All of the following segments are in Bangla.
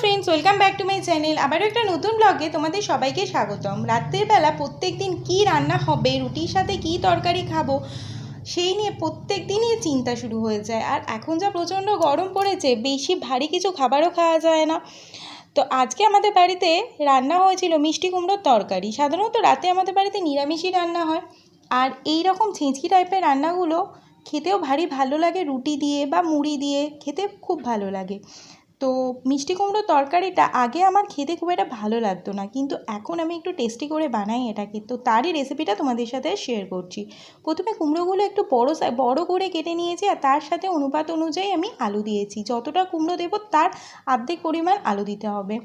Friends welcome back to my channel आबारो एक नतून ब्लगे तुम्हारे सबाइके स्वागतम। रात्रि बेला प्रत्येक दिन की रान्ना होबे रुटिर साथे की तरकारी खाबो সেই নিয়ে প্রত্যেক দিনই চিন্তা শুরু হয়ে যায়। আর এখন যা প্রচণ্ড গরম পড়েছে বেশি ভারী কিছু খাবারও খাওয়া যায় না। তো আজকে আমাদের বাড়িতে রান্না হয়েছিল মিষ্টি কুমড়োর তরকারি। সাধারণত রাতে আমাদের বাড়িতে নিরামিষই রান্না হয়। আর এই রকম ছেঁচকি টাইপের রান্নাগুলো খেতেও ভারী ভালো লাগে, রুটি দিয়ে বা মুড়ি দিয়ে খেতে খুব ভালো লাগে। তো মিষ্টি কুমড়োর তরকারিটা আগে আমার খেতে খুব একটা ভালো লাগতো না, কিন্তু এখন আমি একটু টেস্টি করে বানাই এটাকে। তো তারই রেসিপিটা তোমাদের সাথে শেয়ার করছি। প্রথমে কুমড়োগুলো একটু বড় করে কেটে নিয়েছি, আর তার সাথে অনুপাত অনুযায়ী আমি আলু দিয়েছি। যতটা কুমড়ো দেবো তার অর্ধেক পরিমাণ আলু দিতে হবে।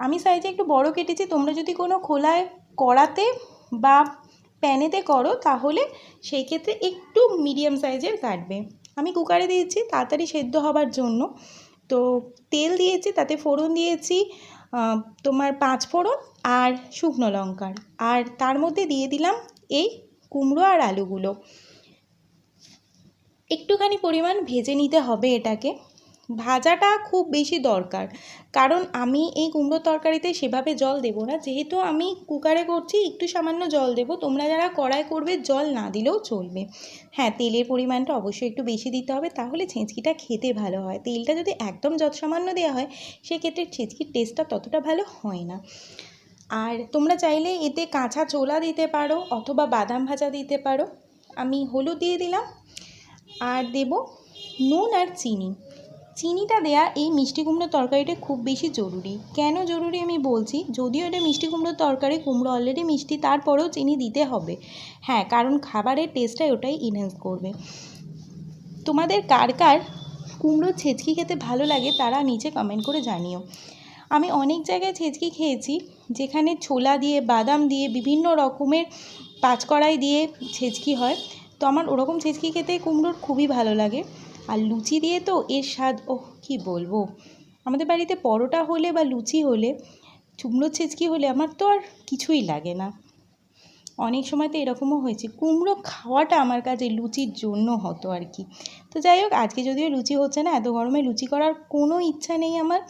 আমি সাইজে একটু বড় কেটেছি। তোমরা যদি কোনো খোলায় কড়াতে বা প্যানেতে করো তাহলে সেই ক্ষেত্রে একটু মিডিয়াম সাইজের কাটবে। আমি কুকারে দিয়েছি তাড়াতাড়ি সেদ্ধ হবার জন্য। তো তেল দিয়েছি, তাতে ফোড়ন দিয়েছি তোমার 5 ফোড়ন আর শুকনো লঙ্কার, আর তার মধ্যে দিয়ে দিলাম এই কুমড়ো আর আলুগুলো। একটুখানি পরিমাণ ভেজে নিতে হবে এটাকে। ভাজাটা খুব বেশি দরকার, কারণ আমি এই কুমড়োর তরকারিতে সেভাবে জল দেবো না। যেহেতু আমি কুকারে করছি একটু সামান্য জল দেবো। তোমরা যারা কড়াই করবে জল না দিলেও চলবে। হ্যাঁ, তেলের পরিমাণটা অবশ্যই একটু বেশি দিতে হবে, তাহলে ছেঁচকিটা খেতে ভালো হয়। তেলটা যদি একদম সামান্য দেওয়া হয় সেক্ষেত্রে ছেঁচকির টেস্টটা ততটা ভালো হয় না। আর তোমরা চাইলে এতে কাঁচা ছোলা দিতে পারো অথবা বাদাম ভাজা দিতে পারো। আমি হলুদ দিয়ে দিলাম, আর দেব নুন আর চিনি। চিনিটা দেয়া এই মিষ্টি কুমড়োর তরকারিটা খুব বেশি জরুরি। কেন জরুরি আমি বলছি। যদিও এটা মিষ্টি কুমড়োর তরকারি, কুমড়ো অলরেডি মিষ্টি, তারপরেও চিনি দিতে হবে। হ্যাঁ, কারণ খাবারের টেস্টটাই ওটাই ইনহ্যান্স করবে। তোমাদের কার কার কুমড়োর ছেঁচকি খেতে ভালো লাগে তারা নিচে কমেন্ট করে জানিও। আমি অনেক জায়গায় ছেঁচকি খেয়েছি যেখানে ছোলা দিয়ে, বাদাম দিয়ে, বিভিন্ন রকমের পাঁচকড়াই দিয়ে ছেঁচকি হয়। তো আমার ওরকম ছেঁচকি খেতে কুমড়োর খুবই ভালো লাগে। আর লুচি দিয়ে তো এর স্বাদ, ওহ কী বলবো। আমাদের বাড়িতে পরোটা হলে বা লুচি হলে, কুমড়োর ছেঁচকি হলে আমার তো আর কিছুই লাগে না। অনেক সময় তো এরকমও হয়েছে কুমড়ো খাওয়াটা আমার কাছে লুচির জন্য হতো আর কি। তো যাই হোক, আজকে যদিও লুচি হচ্ছে না, এত গরমে লুচি করার কোনো ইচ্ছা নেই আমার।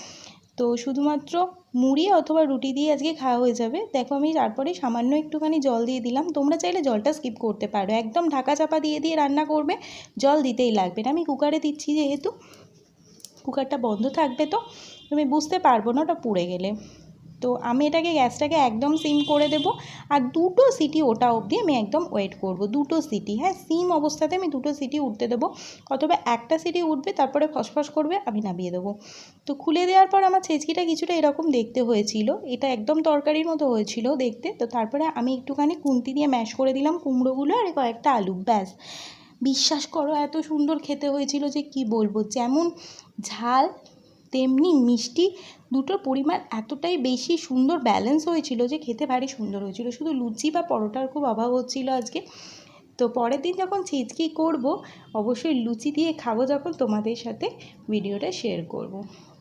তো শুধুমাত্র মুড়ি অথবা রুটি দিয়ে আজকে খাওয়া হয়ে যাবে। দেখো আমি তারপরে সামান্য একটুখানি জল দিয়ে দিলাম। তোমরা চাইলে জলটা স্কিপ করতে পারো, একদম ঢাকা চাপা দিয়ে দিয়ে রান্না করবে, জল দিতেই লাগবে না। আমি কুকারে দিচ্ছি যেহেতু কুকারটা বন্ধ থাকবে, তো তুমি বুঝতে পারবো না ওটা পুড়ে গেলে। তো আমি এটাকে গ্যাসটাকে একদম সিম করে দেব, আর 2টো সিটি ওটা অবধি আমি একদম ওয়েট করব। 2টো সিটি, হ্যাঁ সিম অবস্থাতে আমি 2টো সিটি উঠতে দেবো, অথবা একটা সিটি উঠবে তারপরে ফসফস করবে, আমি নামিয়ে দেবো। তো খুলে দেওয়ার পর আমার ছেঁচকিটা কিছুটা এরকম দেখতে হয়েছিল, এটা একদম তরকারির মতো হয়েছিল দেখতে। তো তারপরে আমি একটুখানি খুন্তি দিয়ে ম্যাশ করে দিলাম কুমড়োগুলো আর কয়েকটা আলু, ব্যাস। বিশ্বাস করো এত সুন্দর খেতে হয়েছিল যে কি বলবো। যেমন ঝাল তেমনি মিষ্টি, দুটোর পরিমাণ এতটাই বেশি সুন্দর ব্যালেন্স হয়েছিল যে খেতে ভারী সুন্দর হয়েছিল। শুধু লুচি বা পরোটার খুব অভাব হচ্ছিল আজকে। তো পরের দিন যখন ছেঁচকি করব অবশ্যই লুচি দিয়ে খাবো, যখন তোমাদের সাথে ভিডিওটা শেয়ার করব।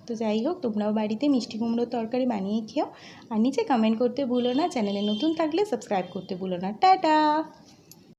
তো যাই হোক, তোমরাও বাড়িতে মিষ্টি কুমড়োর তরকারি বানিয়ে খেও। আর নিচে কমেন্ট করতে ভুলো না, চ্যানেলে নতুন থাকলে সাবস্ক্রাইব করতে ভুলো না। টাটা।